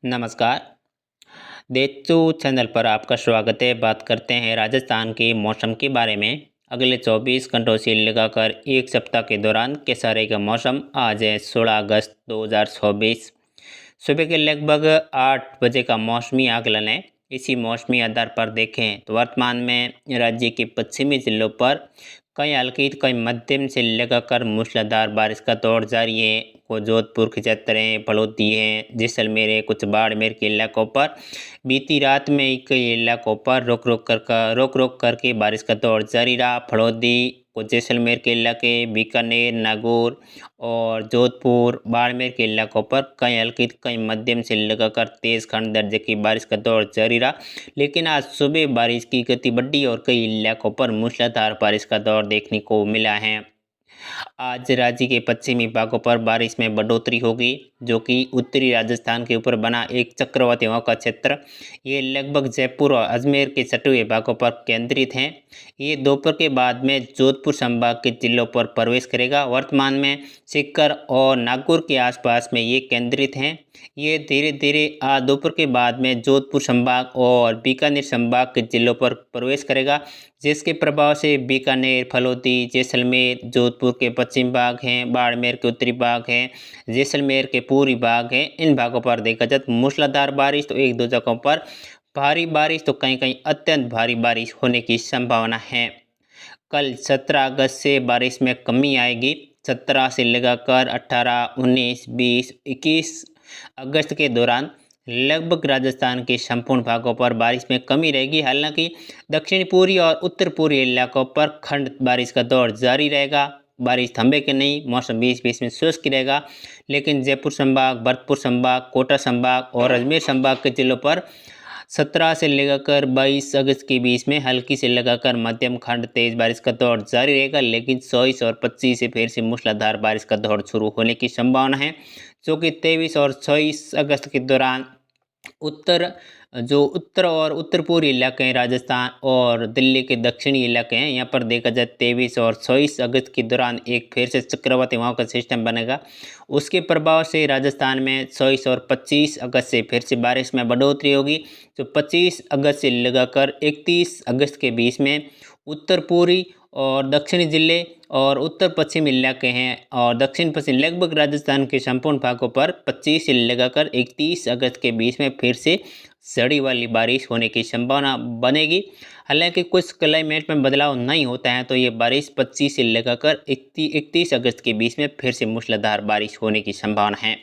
नमस्कार। देचू चैनल पर आपका स्वागत है। बात करते हैं राजस्थान के मौसम के बारे में। अगले 24 घंटों से लगाकर एक सप्ताह के दौरान कैसा रहेगा मौसम। आज है 16 अगस्त 2024। सुबह के लगभग 8 बजे का मौसमी आकलन है। इसी मौसमी आधार पर देखें तो वर्तमान में राज्य के पश्चिमी जिलों पर कई हल्की कई मध्यम से लगाकर मूसलाधार बारिश का दौर जारी है। को जोधपुर खिचत्तर है, फलोदी है, जैसलमेर है, कुछ बाड़मेर के इलाकों पर बीती रात में कई इलाकों पर रोक रोक करके बारिश का दौर जारी रहा। फलोदी को जैसलमेर के इलाके, बीकानेर, नागौर और जोधपुर, बाड़मेर के इलाकों पर कई हल्की कई मध्यम से लगाकर तेज खंड दर्जे की बारिश का दौर जारी रहा। लेकिन आज सुबह बारिश की गति बढ़ी और कई इलाकों पर मूसलाधार बारिश का दौर देखने को मिला है। आज राज्य के पश्चिमी भागों पर बारिश में बढ़ोतरी होगी, जो कि उत्तरी राजस्थान के ऊपर बना एक चक्रवाती हवा का क्षेत्र ये लगभग जयपुर और अजमेर के तटीय भागों पर केंद्रित हैं। ये दोपहर के बाद में जोधपुर संभाग के जिलों पर प्रवेश करेगा। वर्तमान में सीकर और नागौर के आसपास में ये केंद्रित हैं। ये धीरे धीरे आज दोपहर के बाद में जोधपुर संभाग और बीकानेर संभाग के जिलों पर प्रवेश करेगा, जिसके प्रभाव से बीकानेर, फलोदी, जैसलमेर, जोधपुर के पश्चिम भाग हैं, बाड़मेर के उत्तरी भाग हैं, जैसलमेर के पूर्वी भाग हैं। इन भागों पर देखा जाए तो मूसलाधार बारिश तो एक दो जगहों पर भारी बारिश तो कहीं कहीं अत्यंत भारी बारिश होने की संभावना है। कल 17 अगस्त से बारिश में कमी आएगी। 17 से लगाकर 18, 19, 20, 21 अगस्त के दौरान लगभग राजस्थान के संपूर्ण भागों पर बारिश में कमी रहेगी। हालांकि दक्षिण पूर्वी और उत्तर पूर्वी इलाकों पर खंड बारिश का दौर जारी रहेगा। बारिश थंबे के नहीं, मौसम बीच बीच में शुष्क रहेगा। लेकिन जयपुर संभाग, भरतपुर संभाग, कोटा संभाग और अजमेर संभाग के जिलों पर 17 से लगाकर 22 अगस्त के बीच में हल्की से लगाकर मध्यम खंड तेज बारिश का दौर जारी रहेगा। लेकिन 24 और 25 से फिर से मूसलाधार बारिश का दौर शुरू होने की संभावना है, जो कि 23 और 24 अगस्त के दौरान उत्तर और उत्तर पूर्वी इलाके हैं, राजस्थान और दिल्ली के दक्षिणी इलाके हैं, यहाँ पर देखा जाए 23 और 24 अगस्त के दौरान एक फिर से चक्रवाती हवाओं का सिस्टम बनेगा। उसके प्रभाव से राजस्थान में 24 और 25 अगस्त से फिर से बारिश में बढ़ोतरी होगी। जो 25 अगस्त से लगाकर 31 अगस्त के बीच में उत्तर पूर्वी और दक्षिणी जिले और उत्तर पश्चिम इलाके हैं और दक्षिण पश्चिम लगभग राजस्थान के संपूर्ण भागों पर 25 से लगाकर 31 अगस्त के बीच में फिर से सड़ी वाली बारिश होने की संभावना बनेगी। हालांकि कुछ क्लाइमेट में बदलाव नहीं होता है, तो ये बारिश 25 से लगाकर 31 अगस्त के बीच में फिर से मूसलाधार बारिश होने की संभावना है।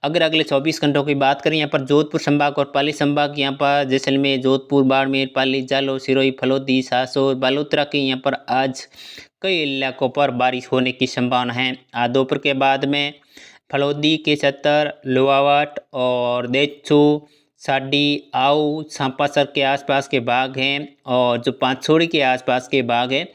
अगर अगले 24 घंटों की बात करें, यहाँ पर जोधपुर संभाग और पाली संभाग, यहाँ पर जैसलमेर, जोधपुर, बाड़मेर, पाली, जालौर, सिरोही, फलोदी, सासोर, बालोतरा के यहाँ पर आज कई इलाकों पर बारिश होने की संभावना है। आज दोपहर के बाद में फलोदी के सत्तर, लोहावट और देचू, साडी, आऊ, सांपासर के आसपास के भाग हैं और जो पांचोड़ी के आसपास के भाग हैं,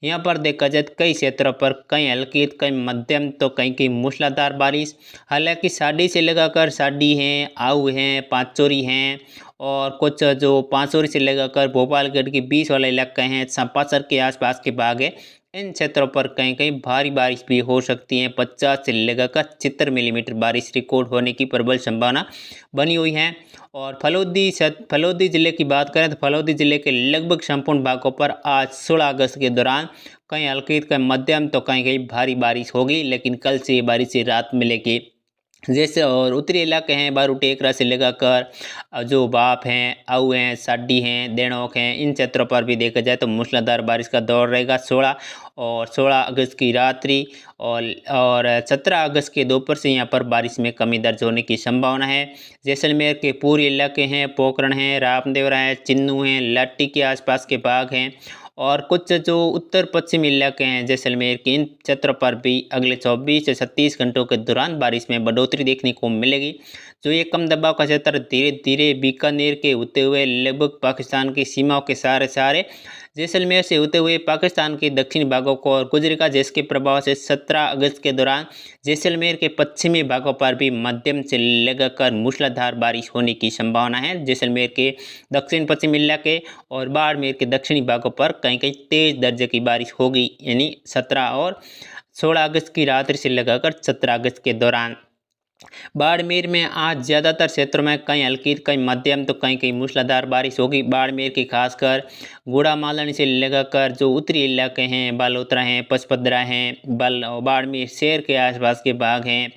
यहाँ पर देखा जाए कई क्षेत्रों पर कई हल्की कई मध्यम तो कहीं कहीं मूसलाधार बारिश। हालांकि साडी से लगाकर साडी हैं, आऊ हैं, पांचोरी हैं और कुछ जो पांचोरी से लगाकर भोपालगढ़ के बीच वाला इलाका हैं, सांपासर के आसपास के भाग है, इन क्षेत्रों पर कहीं कहीं भारी बारिश भी हो सकती है। 50 से लगाकर 76 मिलीमीटर बारिश रिकॉर्ड होने की प्रबल संभावना बनी हुई है। और फलोदी जिले की बात करें तो फलोदी जिले के लगभग संपूर्ण भागों पर आज 16 अगस्त के दौरान कहीं हल्की कहीं मध्यम तो कहीं कहीं भारी बारिश होगी। लेकिन कल से ये बारिश से राहत मिलेगी। जैसे और उत्तरी इलाके हैं, बारू टेकरा से लगाकर जो बाप हैं, आऊ हैं, साडी हैं, देणोक हैं, इन क्षेत्रों पर भी देखा जाए तो मूसलाधार बारिश का दौर रहेगा 16 अगस्त की रात्रि और 17 अगस्त के दोपहर से यहाँ पर बारिश में कमी दर्ज होने की संभावना है। जैसलमेर के पूर्वी इलाके हैं, पोखरण हैं, रामदेवरा है, चिन्नू हैं, लाटी के आसपास के भाग हैं और कुछ जो उत्तर पश्चिमी इलाके हैं जैसलमेर के, इन क्षेत्रों पर भी अगले 24 से 37 घंटों के दौरान बारिश में बढ़ोतरी देखने को मिलेगी। जो ये कम दबाव का क्षेत्र धीरे धीरे बीकानेर के होते हुए लगभग पाकिस्तान की सीमाओं के सारे जैसलमेर से होते हुए पाकिस्तान के दक्षिणी भागों को और गुजरेगा, जिसके प्रभाव से 17 अगस्त के दौरान जैसलमेर के पश्चिमी भागों पर भी मध्यम से लगाकर मूसलाधार बारिश होने की संभावना है। जैसलमेर के दक्षिण पश्चिमी इलाके और बाड़मेर के दक्षिणी भागों पर कहीं कहीं तेज दर्जे की बारिश होगी, यानी 17 और 16 अगस्त की रात्रि से लगाकर 17 अगस्त के दौरान। बाड़मेर में आज ज़्यादातर क्षेत्रों में कहीं हल्की कहीं मध्यम तो कहीं कहीं मूसलाधार बारिश होगी। बाड़मेर की खासकर गुड़ामालन से लगाकर जो उत्तरी इलाके हैं, बालोतरा हैं, पचपदरा हैं, बाड़मेर शहर के आसपास के भाग हैं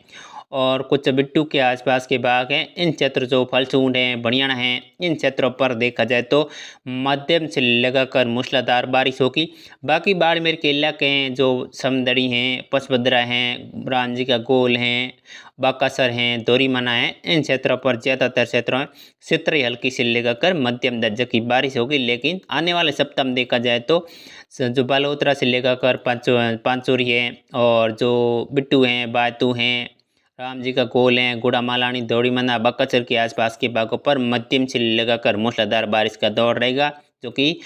और कुछ बिट्टू के आसपास के भाग हैं। इन क्षेत्र जो फलसूंड हैं, बनियाना हैं, इन क्षेत्रों पर देखा जाए तो मध्यम से लगाकर मूसलाधार बारिश होगी। बाकी बाड़मेर के इलाके हैं जो समदड़ी हैं, पचपदरा हैं, रांझी का गोल हैं, बाकासर हैं, दोरीमना हैं, इन क्षेत्रों पर ज़्यादातर क्षेत्रों में सितरई हल्की से लेकर मध्यम दर्जे की बारिश होगी। लेकिन आने वाले सप्ताह में देखा जाए तो जो बालोतरा से लेकर पांचोरी है और जो बिट्टू हैं, बायतू हैं, राम जी का गोल हैं, गुड़ामालानी, दोड़ीमना, बक्काचर के आसपास के भागों पर मध्यम से लगाकर मूसलाधार बारिश का दौर रहेगा, जो कि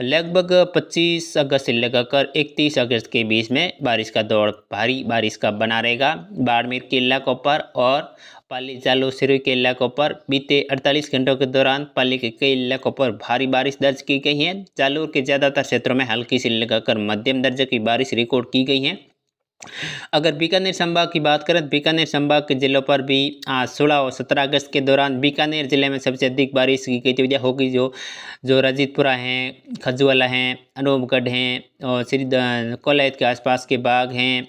लगभग 25 अगस्त से लगाकर 31 अगस्त के बीच में बारिश का दौर भारी बारिश का बना रहेगा। बाड़मेर के इलाकों पर और पाली चालू सिरोही के इलाकों पर बीते 48 घंटों के दौरान पाली के कई इलाकों पर भारी बारिश दर्ज की गई है। जालोर के ज़्यादातर क्षेत्रों में हल्की से लगाकर मध्यम दर्जे की बारिश रिकॉर्ड की गई है। अगर बीकानेर संभाग की बात करें तो बीकानेर संभाग के जिलों पर भी आज 16 और 17 अगस्त के दौरान बीकानेर जिले में सबसे अधिक बारिश की गतिविधियाँ होगी। जो रजीतपुरा हैं, खजुवाला हैं, अनूपगढ़ हैं और श्री कोलायत के आसपास के भाग हैं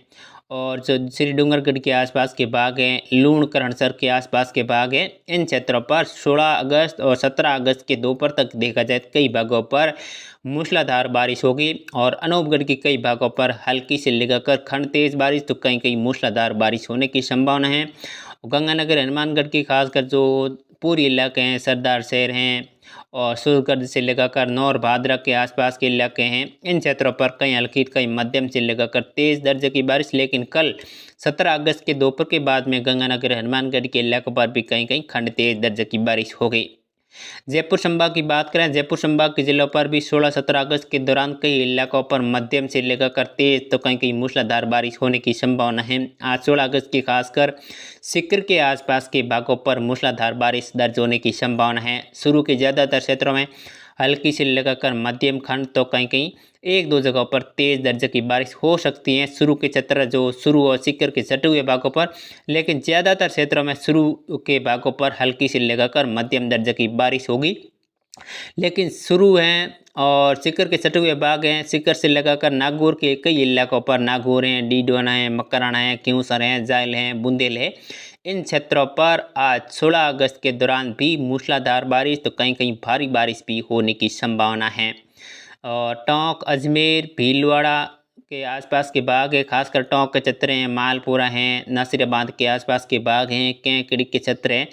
और जो श्री डूंगरगढ़ के आसपास के भाग हैं, लूण करणसर के आसपास के भाग हैं, इन क्षेत्रों पर 16 अगस्त और 17 अगस्त के दोपहर तक देखा जाए कई भागों पर मूसलाधार बारिश होगी और अनूपगढ़ के कई भागों पर हल्की से लेकर खंड तेज बारिश तो कहीं कहीं मूसलाधार बारिश होने की संभावना है। गंगानगर हनुमानगढ़ की खासकर जो पूर्वी इलाके हैं, सरदार शहर हैं और सूरगढ़ से लेकर नौर भादरा के आसपास के इलाके हैं, इन क्षेत्रों पर कहीं हल्की कहीं मध्यम से लेकर तेज दर्जे की बारिश। लेकिन कल 17 अगस्त के दोपहर के बाद में गंगानगर हनुमानगढ़ के इलाकों पर भी कहीं कहीं खंड तेज दर्जे की बारिश हो गई। जयपुर संभाग की बात करें, जयपुर संभाग के जिलों पर भी 16-17 अगस्त के दौरान कई इलाकों पर मध्यम से लेकर तेज तो कहीं कहीं मूसलाधार बारिश होने की संभावना है। आज 16 अगस्त की खासकर सीकर के आसपास के भागों पर मूसलाधार बारिश दर्ज होने की संभावना है। शुरू के ज़्यादातर क्षेत्रों में हल्की से लगाकर मध्यम खंड तो कहीं कहीं एक दो जगहों पर तेज दर्जे की बारिश हो सकती है। शुरू के क्षेत्र जो शुरू और सीकर के सटे हुए भागों पर, लेकिन ज़्यादातर क्षेत्रों में शुरू के भागों पर हल्की से लगाकर मध्यम दर्जे की बारिश होगी। लेकिन शुरू हैं और सीकर के सटे हुए भाग हैं, सीकर से लगाकर नागौर के कई इलाकों पर, नागौर हैं, डीडोना है, मकराना है, क्यूसर हैं, जायल हैं, बुंदेल है, इन क्षेत्रों पर आज 16 अगस्त के दौरान भी मूसलाधार बारिश तो कहीं कहीं भारी बारिश भी होने की संभावना है। और टोंक, अजमेर, भीलवाड़ा के आसपास के भाग है, खासकर टोंक के क्षेत्र हैं, मालपुरा हैं, नासिराबाद के आसपास के भाग हैं, कैंकड़ी के क्षेत्र हैं,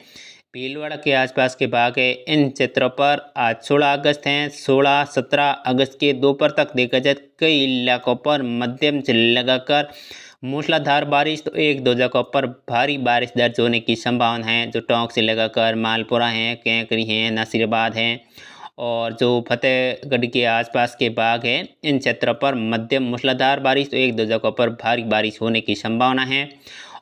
भीलवाड़ा के आसपास के भाग है, इन क्षेत्रों पर आज 16 अगस्त हैं। 16-17 अगस्त के दोपहर तक देखा जाए कई इलाकों पर मध्यम से लगाकर मूसलाधार बारिश तो एक दो जगहों पर भारी बारिश दर्ज होने की संभावना है। जो टोंक से लगाकर मालपुरा हैं, कैंकड़ी हैं, नासिराबाद हैं और जो फतेहगढ़ के आसपास के भाग हैं, इन क्षेत्रों पर मध्यम मूसलाधार बारिश तो एक दो जगहों पर भारी बारिश होने की संभावना है।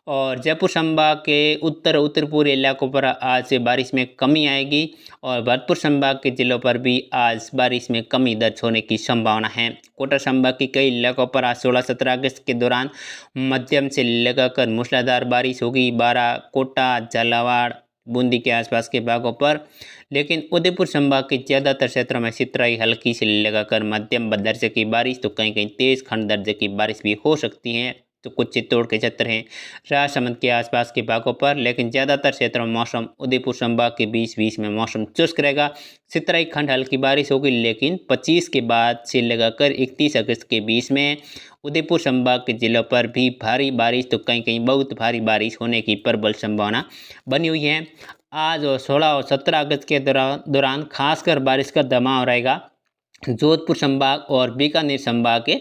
और जयपुर संभाग के उत्तर पूर्वी इलाकों पर आज से बारिश में कमी आएगी और भरतपुर संभाग के जिलों पर भी आज बारिश में कमी दर्ज होने की संभावना है। कोटा संभाग के कई इलाकों पर आज 16-17 अगस्त के दौरान मध्यम से लगाकर मूसलाधार बारिश होगी। बारा, कोटा, झालावाड़, बूंदी के आसपास के भागों पर, लेकिन उदयपुर संभाग के ज़्यादातर क्षेत्रों में सितराई हल्की से लगाकर मध्यम दर्जे की बारिश तो कहीं कहीं तेज खंड दर्जे की बारिश भी हो सकती है। तो कुछ चित्तौड़ के क्षेत्र हैं, राजसमंद के आसपास के भागों पर, लेकिन ज़्यादातर क्षेत्रों में मौसम उदयपुर संभाग के बीच में मौसम शुष्क रहेगा। सितराई खंड हल्की बारिश होगी, लेकिन 25 के बाद से लगाकर 31 अगस्त के बीच में उदयपुर संभाग के जिलों पर भी भारी बारिश तो कहीं कहीं बहुत भारी बारिश होने की प्रबल संभावना बनी हुई है। आज और 16 और 17 अगस्त के दौरान खासकर बारिश का दबाव रहेगा जोधपुर संभाग और बीकानेर संभाग के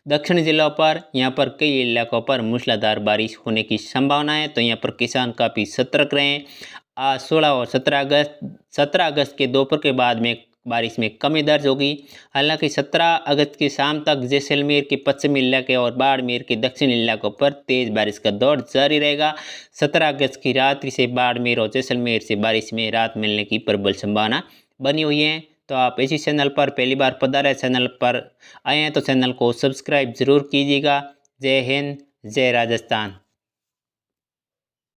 दक्षिणी जिलों पर। यहाँ पर कई इलाकों पर मूसलाधार बारिश होने की संभावना है, तो यहाँ पर किसान काफ़ी सतर्क रहें। आज 16 और 17 अगस्त के दोपहर के बाद में बारिश में कमी दर्ज होगी। हालांकि 17 अगस्त की शाम तक जैसलमेर के पश्चिमी इलाके और बाड़मेर के दक्षिणी इलाकों पर तेज बारिश का दौर जारी रहेगा। 17 अगस्त की रात्रि से बाड़मेर और जैसलमेर से बारिश में राहत मिलने की प्रबल संभावना बनी हुई है। तो आप इसी चैनल पर पहली बार पधारे चैनल पर आए हैं तो चैनल को सब्सक्राइब जरूर कीजिएगा। जय हिंद, जय राजस्थान।